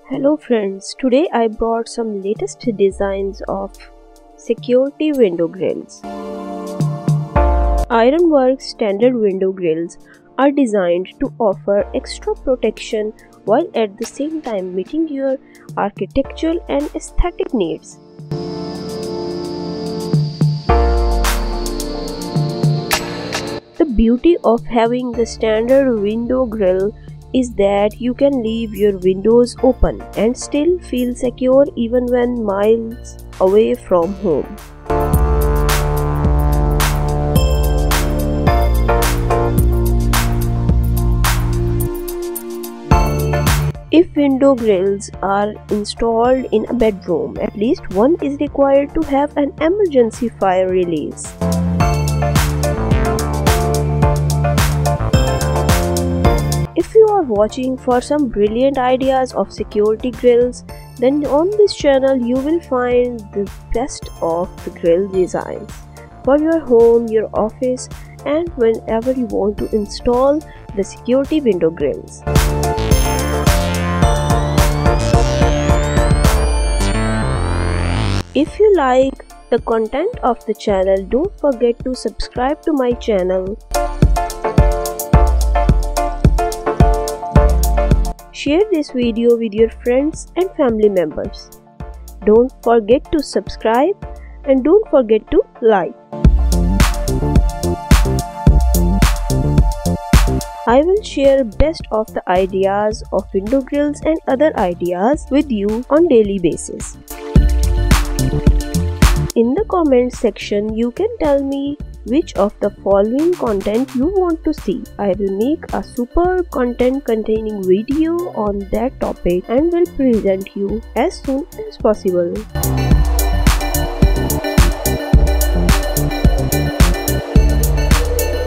Hello friends, today I brought some latest designs of security window grills. Ironworks standard window grills are designed to offer extra protection while at the same time meeting your architectural and aesthetic needs. The beauty of having the standard window grill is that you can leave your windows open and still feel secure even when miles away from home. If window grills are installed in a bedroom, at least one is required to have an emergency fire release. If you are watching for some brilliant ideas of security grills, then on this channel you will find the best of the grill designs for your home, your office, and whenever you want to install the security window grills. If you like the content of the channel, don't forget to subscribe to my channel. Share this video with your friends and family members. Don't forget to subscribe and don't forget to like. I will share best of the ideas of window grills and other ideas with you on daily basis. In the comment section, you can tell me which of the following content you want to see. I will make a super content containing video on that topic and will present you as soon as possible.